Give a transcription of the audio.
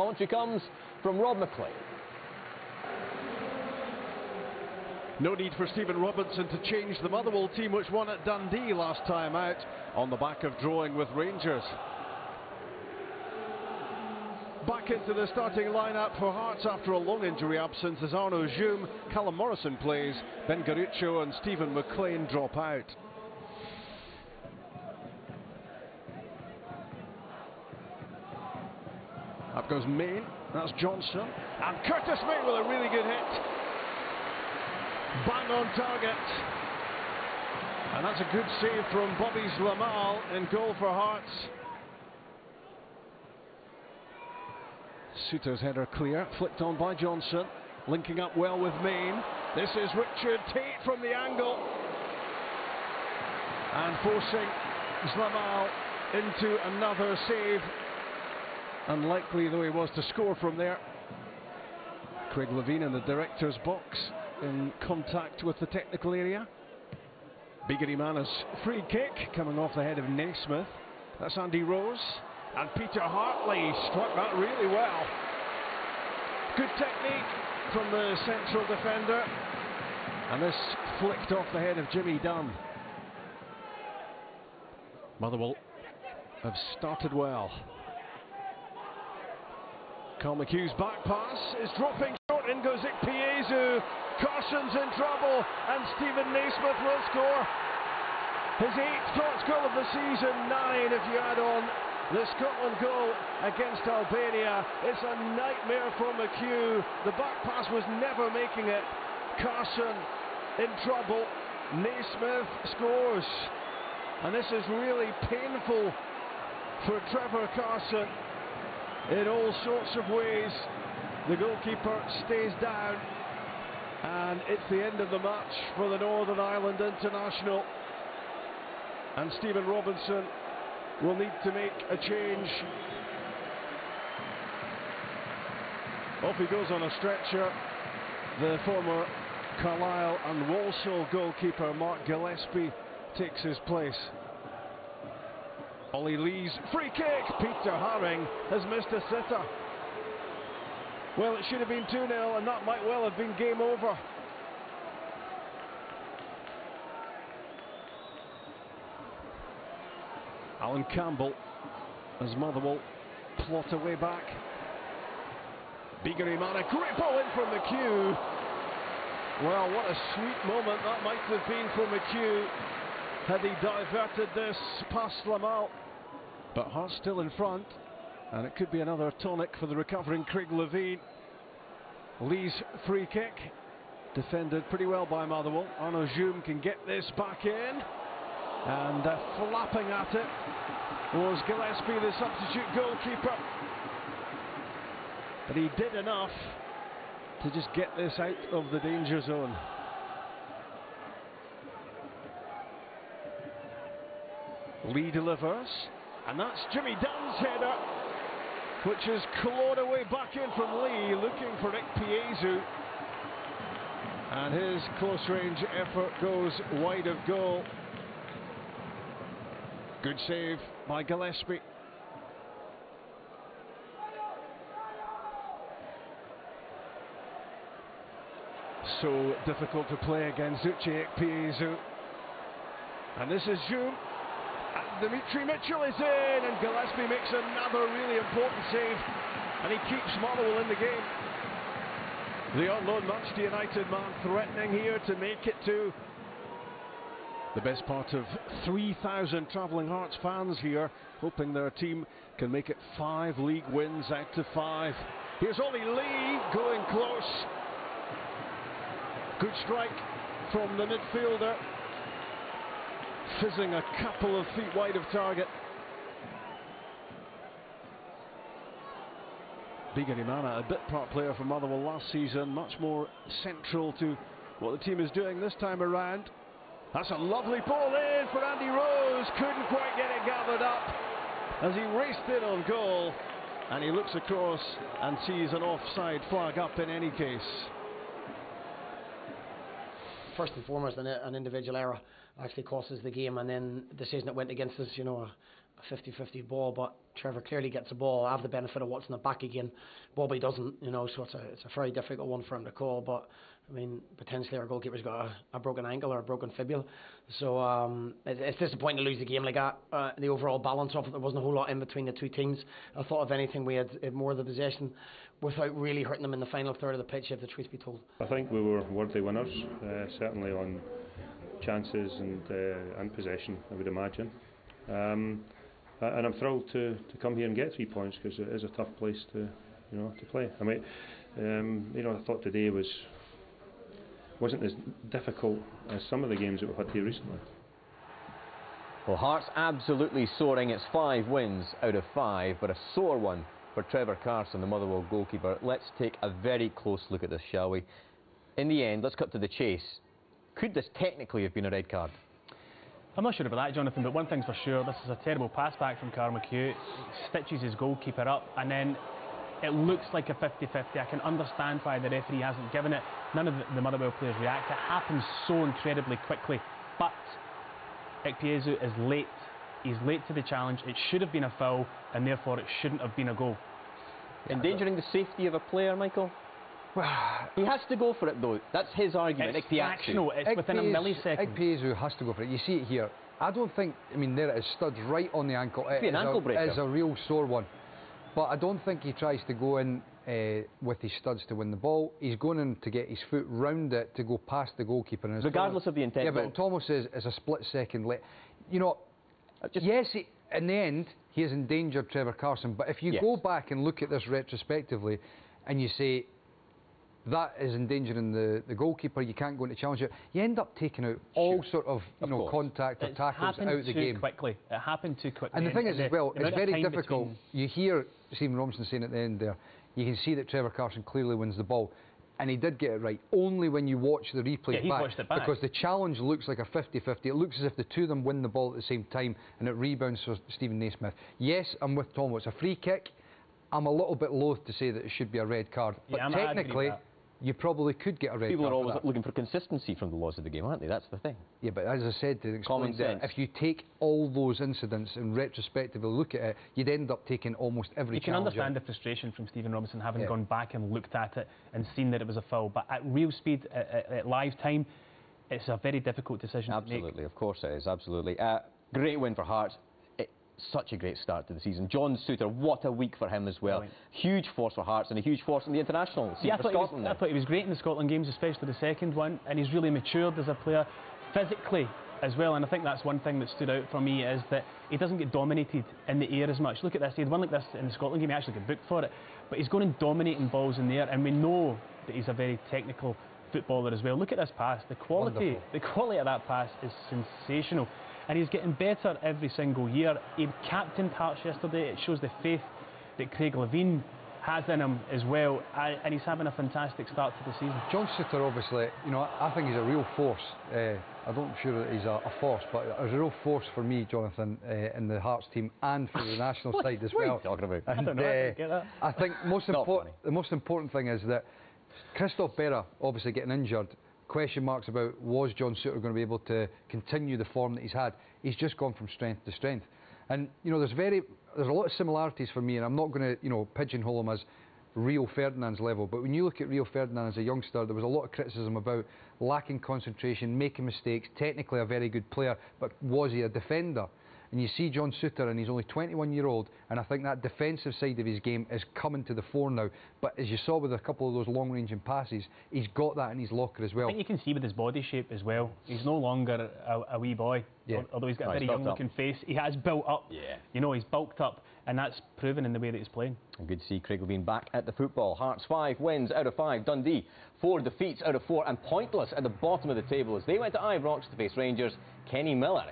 Commentary comes from Rob McLean. No need for Stephen Robinson to change the Motherwell team, which won at Dundee last time out on the back of drawing with Rangers. Back into the starting lineup for Hearts after a long injury absence as Arnaud Djoum, Callum Morrison plays, Ben Garuccio and Stephen McLean drop out. Up goes Main, that's Johnson, and Curtis Main with a really good hit. Bang on target. And that's a good save from Bobby Zlamal in goal for Hearts. Suter's header clear, flicked on by Johnson, linking up well with Main. This is Richard Tate from the angle. And forcing Zlamal into another save. Unlikely though he was to score from there. Craig Levine in the director's box in contact with the technical area. Bigirimana's free kick coming off the head of Naismith. That's Andy Rose. And Peter Hartley struck that really well. Good technique from the central defender. And this flicked off the head of Jimmy Dunn. Motherwell have started well. Carl McHugh's back pass is dropping short. In goes Ikpeazu. Carson's in trouble, and Stephen Naismith will score his 8th Hearts goal of the season, 9 if you add on the Scotland goal against Albania. It's a nightmare for McHugh. The back pass was never making it. Carson in trouble. Naismith scores, and this is really painful for Trevor Carson in all sorts of ways. The goalkeeper stays down. And it's the end of the match for the Northern Ireland international. And Stephen Robinson will need to make a change. Off he goes on a stretcher. The former Carlisle and Walsall goalkeeper Mark Gillespie takes his place. Ollie Lee's free kick. Peter Haring has missed a sitter. Well, it should have been 2-0, and that might well have been game over. Alan Campbell as Motherwell plot a way back. Bigirimana, great ball in from McHugh. Well, what a sweet moment that might have been for McHugh had he diverted this past Zlamal. But Hearts still in front. And it could be another tonic for the recovering Craig Levine. Lee's free kick, defended pretty well by Motherwell. Arnaud Djoum can get this back in. And flapping at it was Gillespie, the substitute goalkeeper. But he did enough to just get this out of the danger zone. Lee delivers. And that's Jimmy Dunn's header, which is clawed away back in from Lee, looking for Ikpeazu. And his close range effort goes wide of goal. Good save by Gillespie. So difficult to play against Uche Ikpeazu. And this is Djoum. Dimitri Mitchell is in, and Gillespie makes another really important save, and he keeps Motherwell in the game. The unknown Manchester United man threatening here to make it to the best part of 3,000 travelling Hearts fans here, hoping their team can make it 5 league wins out of 5. Here's Ollie Lee going close. Good strike from the midfielder, fizzing a couple of feet wide of target. Bigirimana, a bit part player for Motherwell last season, much more central to what the team is doing this time around. That's a lovely ball in for Andy Rose, couldn't quite get it gathered up as he raced in on goal, and he looks across and sees an offside flag up in any case. First and foremost, an individual error actually costs us the game, and then the decision that went against us, you know, a 50-50 ball, but Trevor clearly gets the ball. I have the benefit of watching it back again. Bobby doesn't, you know, so it's a very difficult one for him to call. But I mean, potentially our goalkeeper's got a broken ankle or a broken fibula, so it's disappointing to lose the game like that. The overall balance of it, there wasn't a whole lot in between the two teams. I thought, if anything, we had more of the possession without really hurting them in the final third of the pitch, if the truth be told. I think we were worthy winners, certainly on chances and possession, I would imagine. And I'm thrilled to come here and get 3 points, because it is a tough place to play. I mean, I thought today wasn't as difficult as some of the games that we've had here recently. Well, Hearts absolutely soaring. It's 5 wins out of 5, but a sore one for Trevor Carson, the Motherwell goalkeeper. Let's take a very close look at this, shall we? In the end, let's cut to the chase. Could this technically have been a red card? I'm not sure about that, Jonathan, but one thing's for sure, this is a terrible pass back from Carl McHugh. He stitches his goalkeeper up, and then it looks like a 50-50. I can understand why the referee hasn't given it. None of the Motherwell players react. It happens so incredibly quickly. But Ikpeazu is late. He's late to the challenge. It should have been a foul, and therefore it shouldn't have been a goal. Endangering the safety of a player, Michael? He has to go for it, though. That's his argument. It's fractional. It's within a millisecond. Ikpeazu has to go for it. You see it here. I don't think, I mean, there it is, studs right on the ankle. It is a real sore one. But I don't think he tries to go in with his studs to win the ball. He's going in to get his foot round it to go past the goalkeeper. And regardless of the intent. Yeah, but Thomas says it's a split second late. You know, yes, in the end, he has endangered Trevor Carson. But if you go back and look at this retrospectively and you say, that is endangering the goalkeeper, you can't go into challenge it, you end up taking out all sort of contact or tackles out of the game. It happened too quickly. And the thing is, as well, it's very difficult. You hear Stephen Robinson saying at the end there, you can see that Trevor Carson clearly wins the ball. And he did get it right, only when you watch the replay watched it back. Because the challenge looks like a 50-50. It looks as if the two of them win the ball at the same time, and it rebounds for Stephen Naismith. Yes, I'm with Tom. It's a free kick. I'm a little bit loath to say that it should be a red card. But technically, you probably could get a red card. People are always looking for consistency from the laws of the game, aren't they? That's the thing. Yeah, but as I said, to explain that, if you take all those incidents and retrospectively look at it, you'd end up taking almost every challenge. You can understand the frustration from Stephen Robinson having gone back and looked at it and seen that it was a foul. But at real speed, at live time, it's a very difficult decision to make. Absolutely, of course it is, absolutely. Great win for Hearts. Such a great start to the season. John Souttar, what a week for him as well. Brilliant. Huge force for Hearts and a huge force in the international scene for Scotland. I thought he was great in the Scotland games, especially the second one, and he's really matured as a player physically as well. And I think that's one thing that stood out for me, is that he doesn't get dominated in the air as much. Look at this, he had one like this in the Scotland game, he actually got booked for it, but he's going and dominating balls in the air, and we know that he's a very technical footballer as well. Look at this pass, the quality of that pass is sensational. And he's getting better every single year. He captained Hearts yesterday. It shows the faith that Craig Levein has in him as well. And he's having a fantastic start to the season. John Souttar, obviously, you know, I think he's a real force. I'm not sure that he's a force, but there's a real force for me, Jonathan, in the Hearts team and for the national side as well. What are you talking about? And, I don't know, I didn't get that. I think the most important thing is that Christophe Berra, obviously getting injured, question marks about was John Souttar going to be able to continue the form that he's had. He's just gone from strength to strength. And, you know, there's a lot of similarities for me, and I'm not going to, you know, pigeonhole him as Rio Ferdinand's level, but when you look at Rio Ferdinand as a youngster, there was a lot of criticism about lacking concentration, making mistakes, technically a very good player, but was he a defender? And you see John Souttar, and he's only 21-year-old, and I think that defensive side of his game is coming to the fore now. But as you saw with a couple of those long-ranging passes, he's got that in his locker as well. I think you can see with his body shape as well. He's no longer a wee boy, although he's got a very young-looking face. He has built up. You know, he's bulked up, and that's proven in the way that he's playing. And good to see Craig Levein back at the football. Hearts 5 wins out of 5. Dundee 4 defeats out of 4, and pointless at the bottom of the table as they went to Ibrox to face Rangers. Kenny Miller